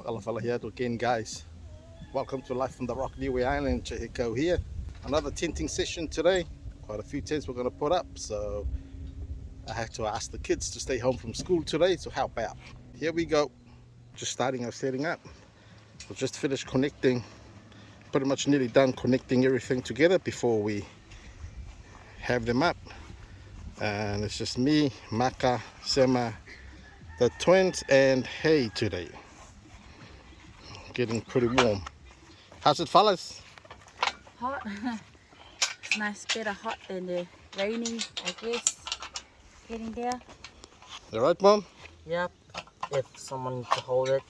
Alafala here again, guys. Welcome to Life from the Rock, Niue Island. Chehiko here. Another tenting session today. Quite a few tents we're going to put up, so I had to ask the kids to stay home from school today to help out. Here we go. Just starting our setting up. We'll just finished connecting, pretty much nearly done connecting everything together before we have them up. And it's just me, Maka, Sema, the twins, and Hey today. Getting pretty warm. How's it, fellas? Hot. It's nice, better hot than the raining, I guess. Getting there. You right, Mom? Yep, if someone to hold it.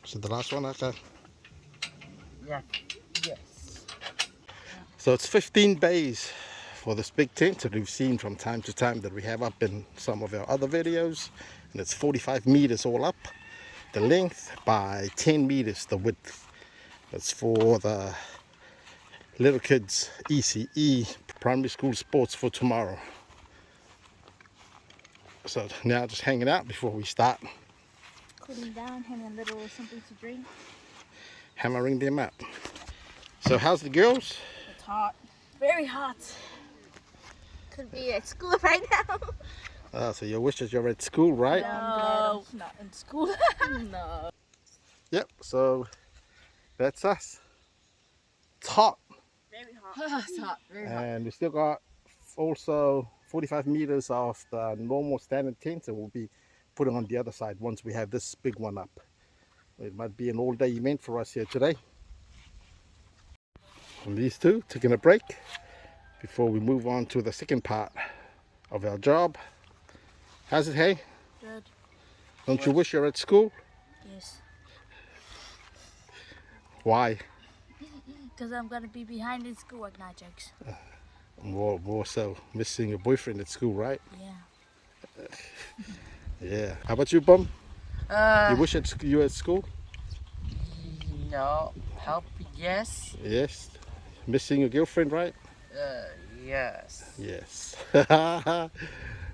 So the last one, okay. Yeah, yes. So it's 15 bays for this big tent that we've seen from time to time that we have up in some of our other videos. And it's 45 meters all up, the length, by 10 meters the width. That's for the little kids ECE, primary school sports for tomorrow. So now just hanging out before we start. Cooling down, having a little something to drink. Hammering them up. So how's the girls? It's hot. Very hot. Could be at school right now. So you wish that you're at school, right? No, I'm not in school. No. Yep, so that's us. It's hot. Very hot. It's hot. Very hot. And we still got also 45 meters of the normal standard tent that we'll be putting on the other side once we have this big one up. It might be an all-day event for us here today. And these two taking a break before we move on to the second part of our job. How's it, hey? Good. Don't you wish you're at school? Yes. Why? Because I'm going to be behind in school at night, jokes. More so missing your boyfriend at school, right? Yeah. Yeah. How about you, Bum? You wish you were at school? No, help, yes. Yes. Missing your girlfriend, right? Yes. Yes. Are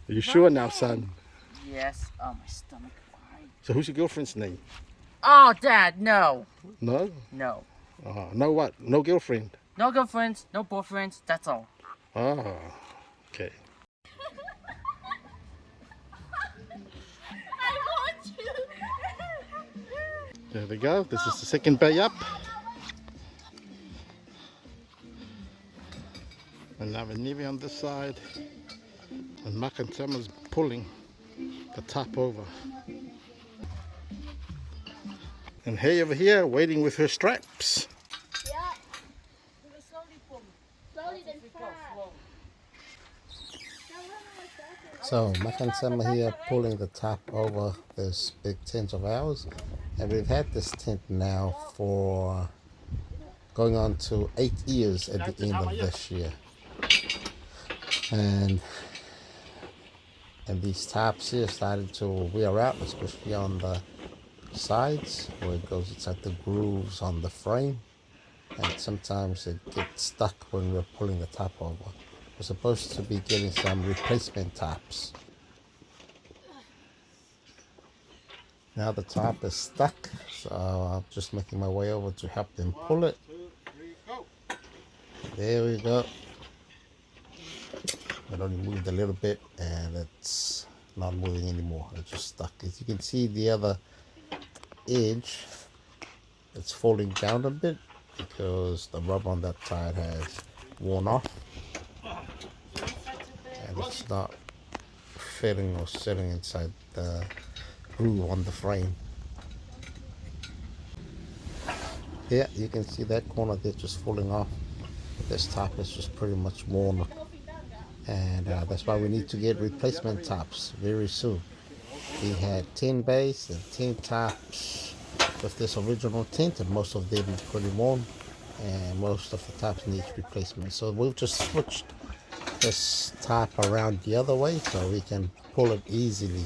you sure now, son? Yes. Oh, my stomach. Why? So who's your girlfriend's name? Oh, Dad, no. No? No. No what? No girlfriend? No girlfriends, no boyfriends, that's all. Oh, okay. There we go. This is the second bay up. And now we're Niue on this side. And Mark and Sam is pulling the top over. And Hay over here waiting with her straps. Yeah. Slowly pull. Slowly then fast. So Mark and Sam are here pulling the top over this big tent of ours, and we've had this tent now for going on to 8 years at the end of this year. And these tops here started to wear out, especially on the sides where it goes inside the grooves on the frame, and sometimes it gets stuck when we're pulling the top over. We're supposed to be getting some replacement tops. Now the top is stuck, so I'm just making my way over to help them pull it. There we go. It only moved a little bit and it's not moving anymore. It's just stuck. As you can see, the other edge, it's falling down a bit because the rubber on that side has worn off. And it's not fitting or sitting inside the groove on the frame. Yeah, you can see that corner there just falling off. This top is just pretty much worn, and that's why we need to get replacement tops very soon. We had 10 bays and 10 tops with this original tent, and most of them are pretty worn, and most of the tops need replacement. So we've just switched this top around the other way so we can pull it easily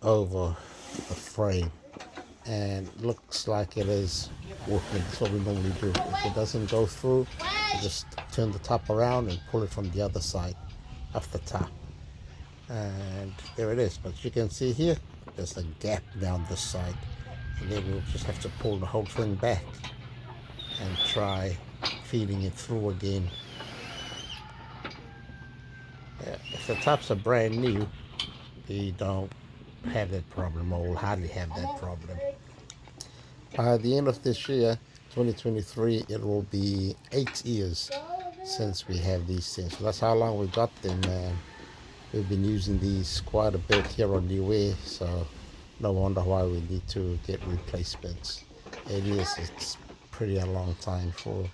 over the frame and looks like it is working. That's what we normally do. If it doesn't go through, we just turn the top around and pull it from the other side of the top. And there it is. But you can see here, there's a gap down this side. And then we'll just have to pull the whole thing back and try feeding it through again. If the tops are brand new, we don't have that problem, or will hardly have that problem. By the end of this year, 2023, it will be 8 years since we have these things. So that's how long we got them, and we've been using these quite a bit here on Niue, so no wonder why we need to get replacements. It's pretty a long time for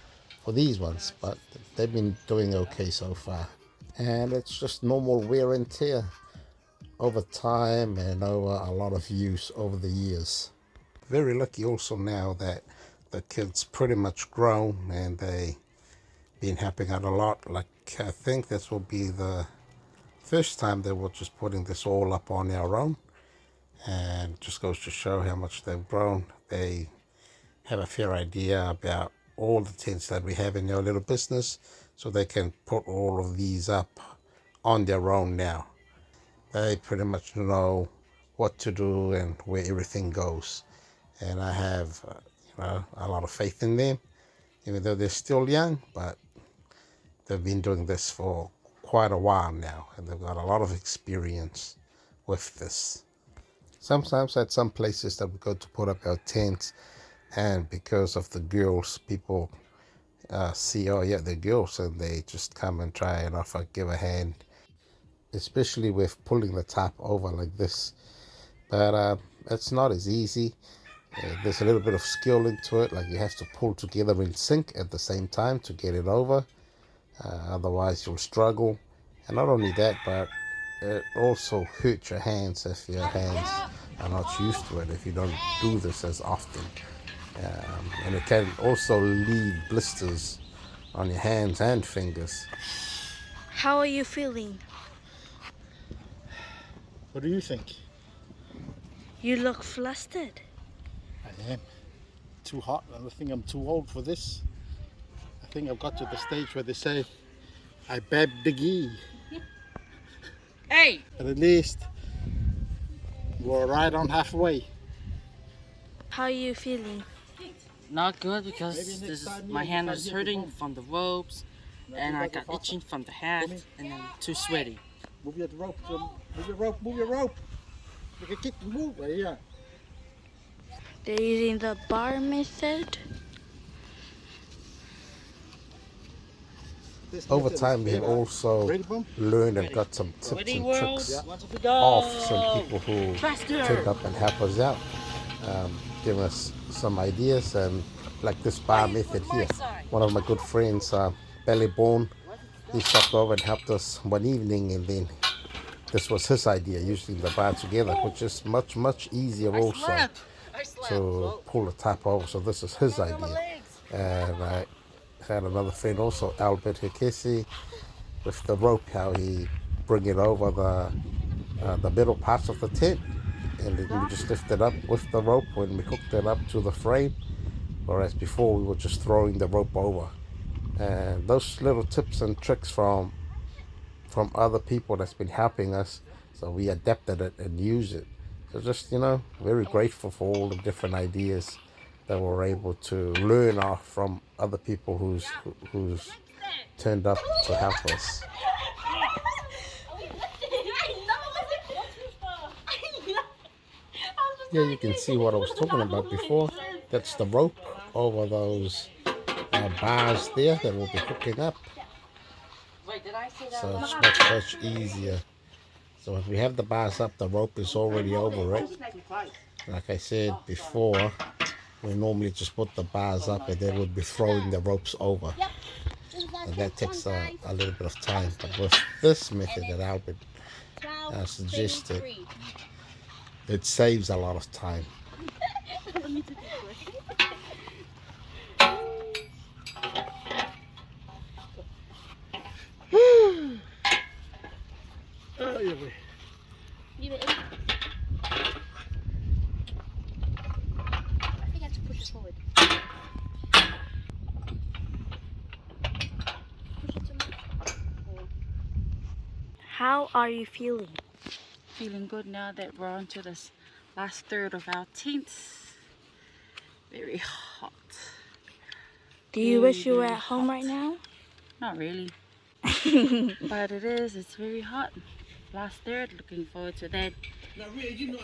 these ones, but they've been doing okay so far. And it's just normal wear and tear over time and over a lot of use over the years. Very lucky also now that the kids pretty much grown and they been helping out a lot. Like, I think this will be the first time that we're just putting this all up on our own, and just goes to show how much they've grown. They have a fair idea about all the tents that we have in our little business, so they can put all of these up on their own now. They pretty much know what to do and where everything goes, and I have a lot of faith in them, even though they're still young. But they've been doing this for quite a while now, and they've got a lot of experience with this. Sometimes at some places that we go to put up our tents, and because of the girls, people see, oh yeah, they're girls, and they just come and try and offer, give a hand, especially with pulling the top over like this. But it's not as easy. There's a little bit of skill into it, like you have to pull together in sync at the same time to get it over. Otherwise you'll struggle. And not only that, but it also hurts your hands if your hands are not used to it, if you don't do this as often. And it can also leave blisters on your hands and fingers. How are you feeling? What do you think? You look flustered. I am. Too hot, and I think I'm too old for this. I think I've got to the stage where they say, I bab the gee. Hey! But at least we're right on halfway. How are you feeling? Not good, because Maybe next time my you hand try is to get hurting home. from the ropes, and I got itching from the hat, and I'm too sweaty. Move your rope, Jim. Move your rope, move your rope. Make a kick, move. Right here. They're using the bar method. Over time, we have also learned and got some tips Ready, and world? tricks Want to go? off some people who Faster! turned up and help us out, give us some ideas. And like this bar method here, one of my good friends, Bellyborn, he stopped over and helped us one evening, and then this was his idea, using the bar together, which is much easier also to pull the top over. So this is his idea. And I had another friend also, Albert Hekesi, with the rope, how he bring it over the middle parts of the tent, and then we just lift it up with the rope when we hooked it up to the frame, whereas before we were just throwing the rope over. And those little tips and tricks from other people that's been helping us, so we adapted it and used it. So just, very grateful for all the different ideas that we're able to learn off from other people who's turned up to help us. Yeah, you can see what I was talking about before. That's the rope over those bars there that we'll be hooking up. So it's much easier. So if we have the bars up, the rope is already over it. Like I said before, we normally just put the bars up and then we'll be throwing the ropes over. And that takes a little bit of time. But with this method that Albert suggested, it saves a lot of time. How are you feeling? Feeling good now that we're on to this last third of our tents. Very hot. Do you wish you were Very at home hot. right now? Not really. But it's very hot. Last third, looking forward to that.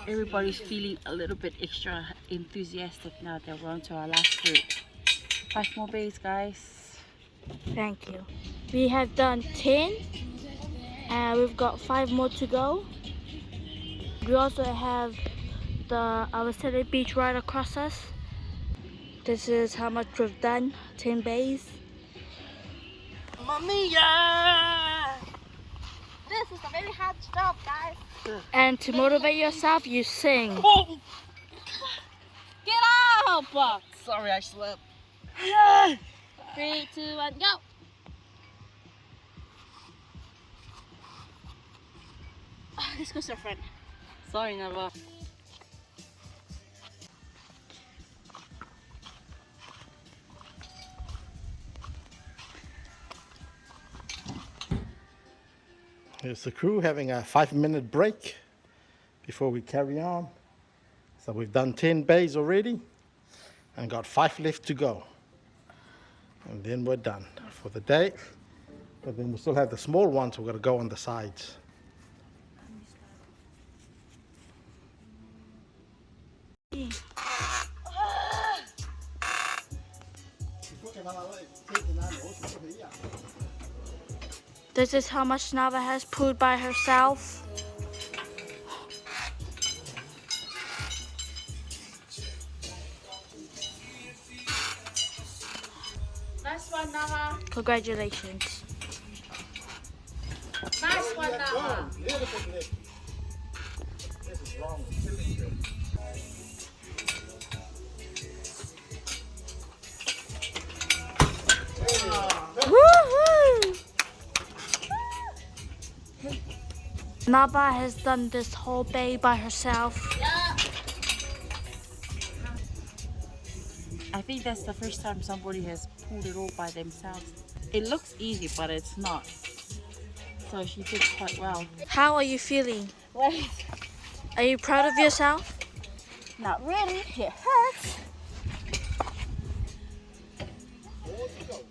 Everybody's feeling a little bit extra enthusiastic now that we're on to our last third. 5 more bays, guys. Thank you. We have done 10 and we've got 5 more to go. We also have the Awasere beach right across us. This is how much we've done, 10 bays. Mamma mia! This is a very hard job, guys. And to motivate yourself, you sing. Get up! Sorry, I slept. 3, 2, 1, go! Let's go surf front. Sorry, Nava. Here's the crew having a 5-minute break before we carry on. So we've done 10 bays already and got 5 left to go. And then we're done for the day. But then we still have the small ones we're going to go on the sides. This is how much Nava has pulled by herself. Nice one, Nava. Congratulations. Nice one, Nava. This is wrong. Woohoo! Nava has done this whole bay by herself. I think that's the first time somebody has pulled it all by themselves. It looks easy, but it's not. So she did quite well. How are you feeling? Wait, Are you proud of yourself? not really. It hurts.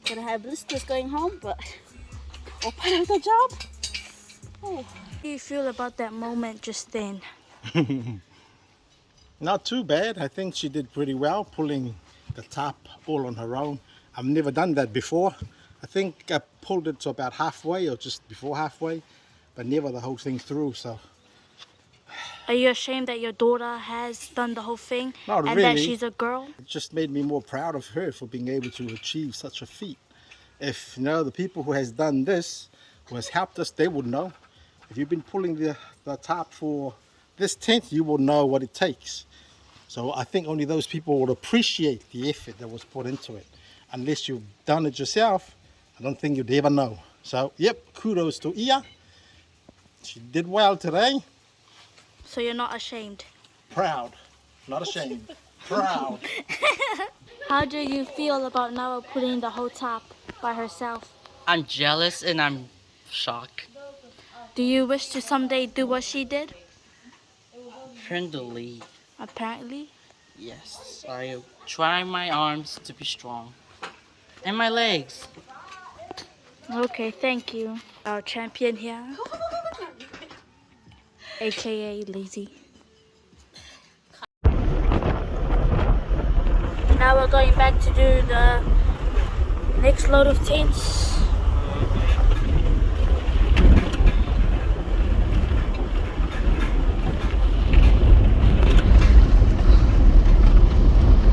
Gonna have blisters going home, but all part of the job. Oh. How do you feel about that moment just then? Not too bad. I think she did pretty well pulling the top all on her own. I've never done that before. I think I pulled it to about halfway or just before halfway, but never the whole thing through. So Are you ashamed that your daughter has done the whole thing? Not and that really. she's a girl? it just made me more proud of her for being able to achieve such a feat. If you know the people who has done this, who has helped us, they would know. If you've been pulling the top for this tent, you will know what it takes. So I think only those people would appreciate the effort that was put into it. Unless you've done it yourself, I don't think you'd ever know. So, yep, kudos to Ia. She did well today. So you're not ashamed? Proud, not ashamed, proud. How do you feel about Nava putting the whole top by herself? I'm jealous and I'm shocked. Do you wish to someday do what she did? Friendly. Apparently. Yes, I try my arms to be strong. And my legs. Okay, thank you. Our champion here. AKA Lazy. Now we're going back to do the next load of tents.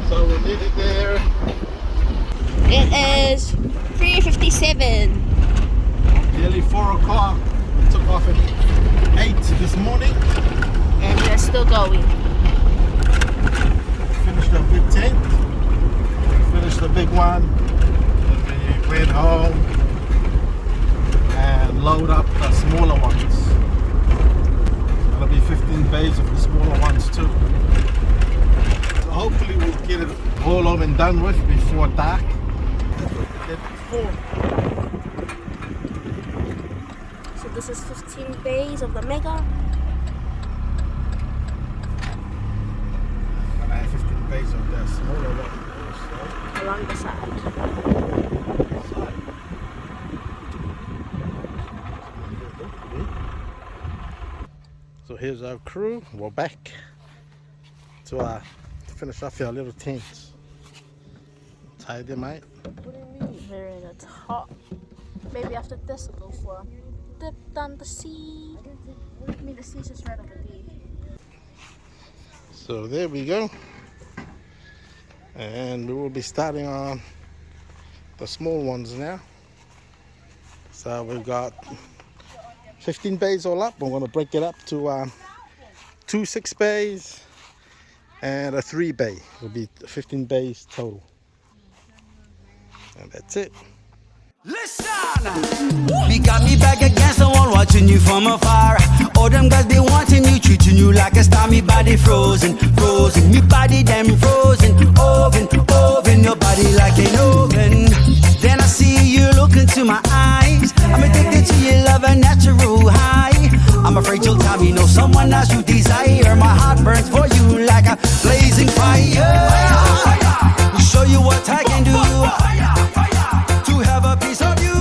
So we did it there. It is 3:57. Nearly 4 o'clock. We took off at 8 this morning. And we're still going. Finished a big tent. Finished the big one. And we went home and load up the smaller ones. There'll be 15 bays of the smaller ones too. So hopefully we'll get it all over and done with before dark. So the This is 15 bays of the mega. And I have 15 bays of the smaller one. Along the side. So here's our crew. We're back to finish off our little tents. Tie them out. What do you mean? Very in the top. Maybe after this we'll go for a dip down the sea. I mean the sea's just right over there. So there we go. And we will be starting on the small ones now. So we've got 15 bays all up. We're going to break it up to 2 6 bays and a 3 bay. It'll be 15 bays total. And that's it. Listen! We got me back against the wall, watching you from afar. All them guys be wanting you, treating you like a star. Me body frozen, frozen. Me body them frozen, oven, oven. Your body like an oven. Then I see you look into my eyes. I'm addicted to your love, a natural high. I'm afraid you'll tell me no someone else you desire. My heart burns for you like a blazing fire. Show you what I can do. To have a piece of you.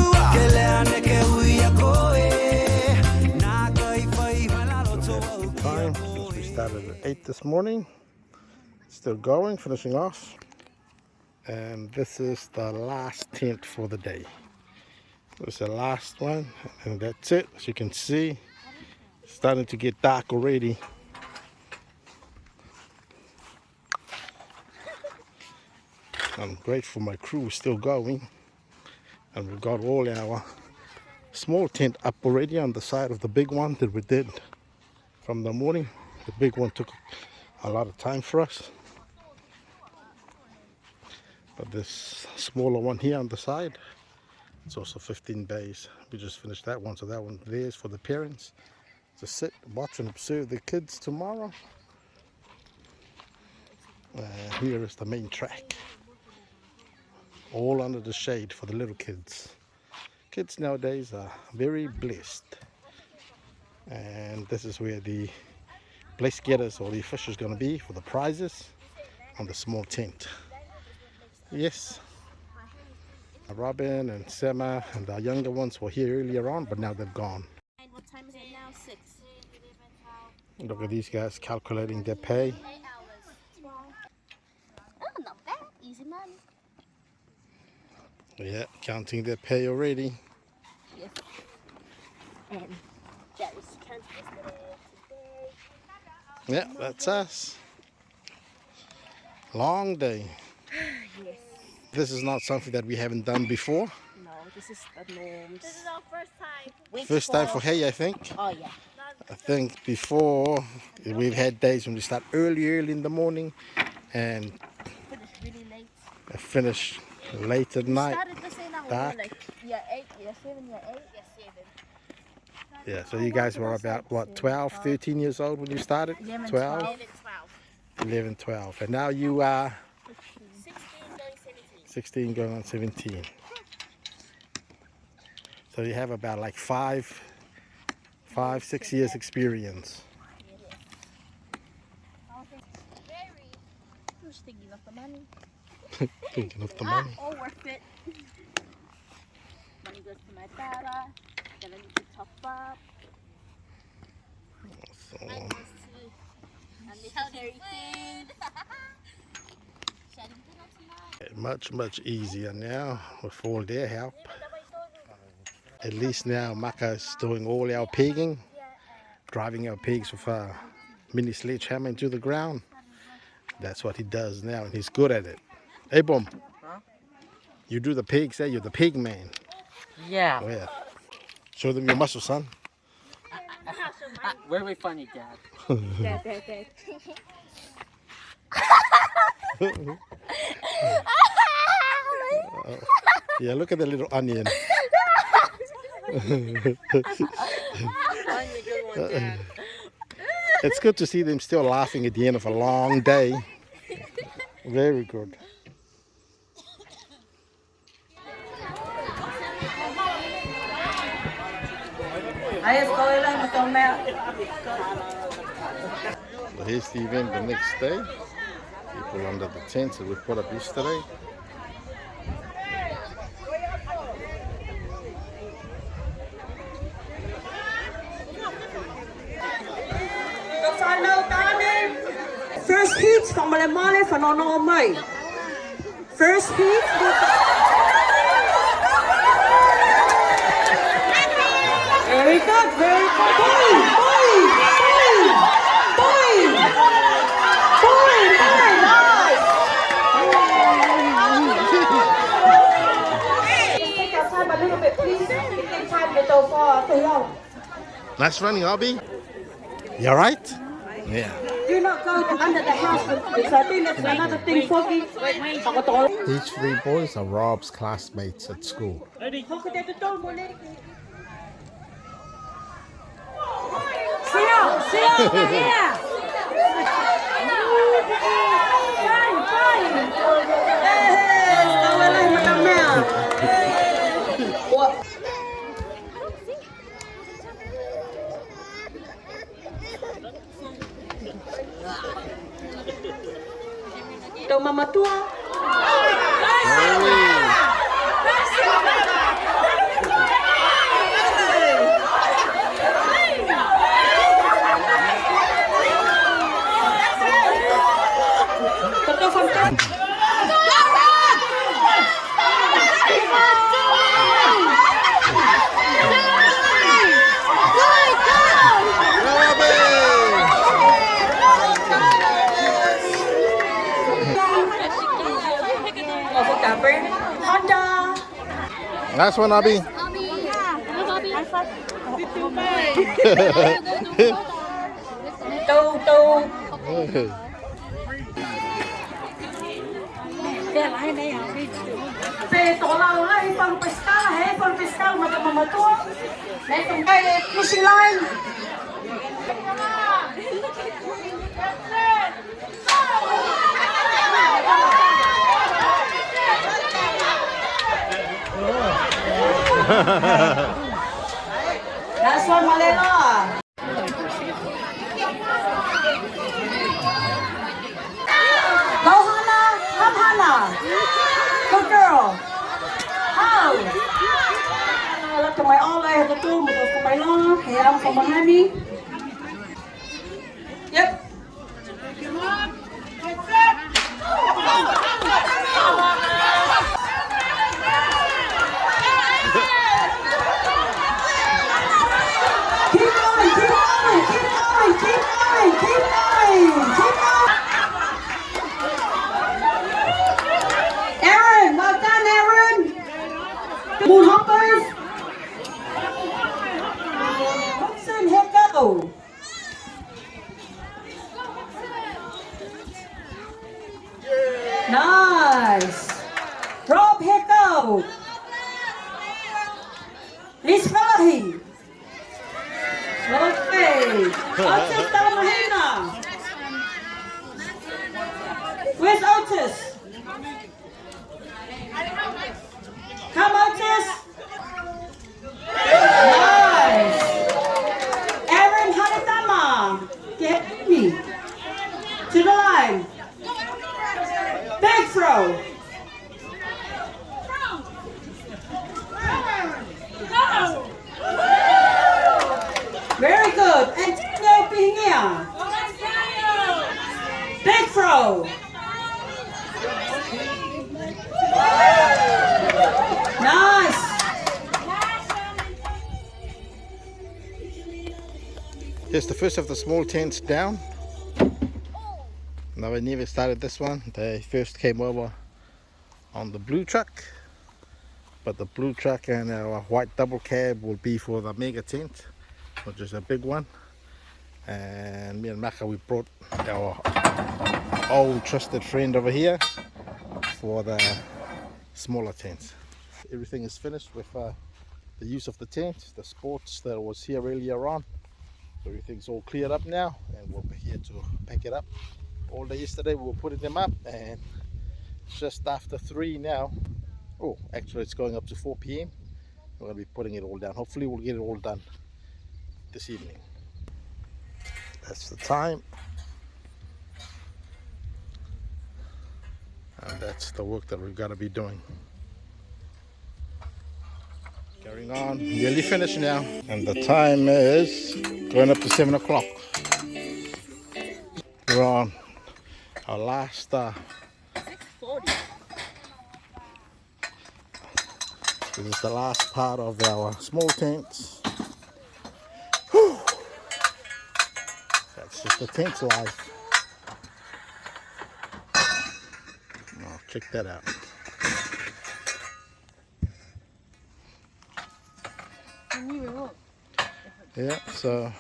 Time since we started at 8 this morning. Still going, finishing off. And this is the last tent for the day. This is the last one, and that's it. As you can see, it's starting to get dark already. I'm grateful my crew is still going, and we've got all our small tent up already on the side of the big one that we did from the morning. The big one took a lot of time for us, but this smaller one here on the side, it's also 15 bays. We just finished that one, so that one there is for the parents to sit, watch and observe the kids tomorrow. Here is the main track, all under the shade for the little kids. Kids nowadays are very blessed, and this is where the place getters or the fish is going to be for the prizes on the small tent. Yes, Robin and Sema and our younger ones were here earlier on, but now they've gone. What time is it now? 6. Look at these guys calculating their pay. 8 hours. Oh, not bad. Easy money. Yeah, counting their pay already. Yes. And Jerry's count yesterday, today. Yeah, that's us. Long day. Yes. This is not something that we haven't done before. No, this is the norms. This is our first time. First time for hay, I think. Oh, yeah. I think before we've had days when we start early in the morning and Finish really late. finish late at night. Started the same hour. Dark. Like, year 8, year 7, year 8, year 7. Yeah, so you guys were about, what, 12, 13 years old when you started? 11, 12? 12. 11, 12. And now you are 16 going 17. 16 going on 17. So you have about like 5, 6 years experience. I'm just thinking of the money. Thinking of the money. All worth it. Money goes to my data. Then I need to top up. So, Unnecessary food. much easier now with all their help. At least now Maka's doing all our pigging, driving our pigs with a mini sledgehammer into the ground. That's what he does now, and he's good at it. Hey, Boom. Huh? You do the pigs, eh? You're the pig man. Yeah. Oh, yeah. Show them your muscle, son. Very funny, Dad. Dad. Yeah, look at the little onion. It's good to see them still laughing at the end of a long day. Very good. So here's the event the next day. People under the tents that we put up yesterday. First heat van Malemale van Ono Mai. First heat. Very good, very good. Boy, boy, boy, boy, boy, nice. Take your time a little bit, please. Take time to go for Nice running, Abby. You alright? Yeah. Do not go under the house. So I think that's another thing, Foggy. These three boys are Rob's classmates at school. Tau mama tua. Last one, Abby. Fishing line. Last one, Malena. Go, Hannah. Come, Hannah. Good girl. How? Look at my all I have to do. For my long hair from behind me. Yep. Aaron, well done, Aaron. Moon hoppers. Hudson, head go. Nice. Rob, head go. Liz Falahi. Okay. Otis Dalmahina. Where's Otis? Come, Otis. Nice. Aaron Haritama. Get me. To the line. Big throw. Very good. Antonio Pinea. Big throw. Nice. Here's the first of the small tents down. Now I never started this one. They first came over on the blue truck, but the blue truck and our white double cab will be for the mega tent, which is a big one. And me and Maka, we brought our old trusted friend over here for the smaller tents. Everything is finished with the use of the tent, the sports that was here earlier on. So everything's all cleared up now, and we'll be here to pack it up. All day yesterday we were putting them up, and it's just after 3 now. Oh, actually it's going up to 4 p.m. We're going to be putting it all down. Hopefully we'll get it all done this evening. That's the time. And that's the work that we've got to be doing. Carrying on, nearly finished now. And the time is going up to 7 o'clock. We're on our last 6:40. this is the last part of our small tents. Whew. That's just the tent life. Oh, check that out. Yeah, so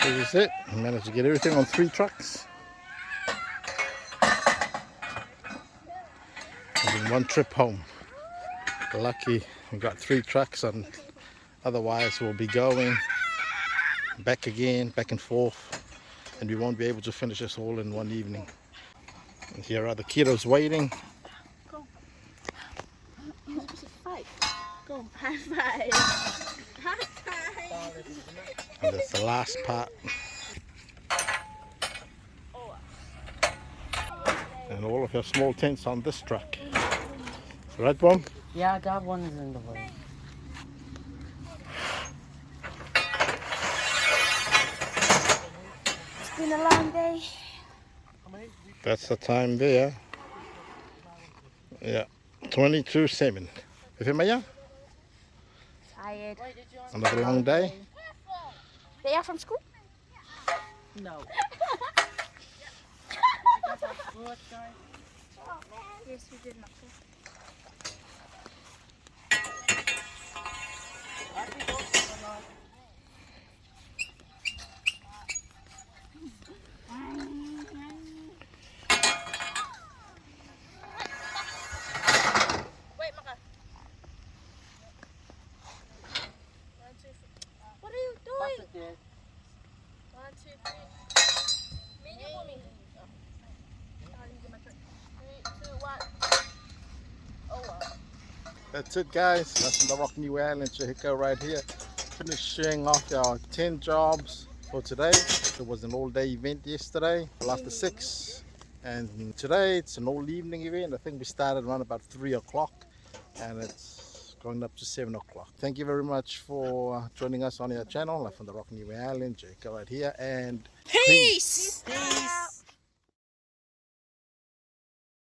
this is it. We managed to get everything on 3 trucks. And in 1 trip home. Lucky we got 3 trucks, and otherwise we'll be going back again, back and forth, and we won't be able to finish this all in 1 evening. And here are the kiddos waiting. Go. You're supposed to fight. Go. High five. High five. And that's the last part. And all of your small tents on this truck. Right, Boom? Yeah, I got one in the way. It's been a long day. That's the time there. Yeah, 22:07. Is it Maya? Tired. Another long day. They are from school? No. Yes, we did not. What are you doing? 1, 2, 3. Me and you, mommy. 3, 2, 1. Oh wow. That's it, guys. That's in the Rock Niue Island, Chihiko right here. Finishing off our 10 jobs for today. It was an all-day event yesterday after 6, and today it's an all-evening event. I think we started around about 3 o'clock, and it's going up to 7 o'clock. Thank you very much for joining us on our channel from the Rock Niue Island, Chihiko right here, and peace. Peace.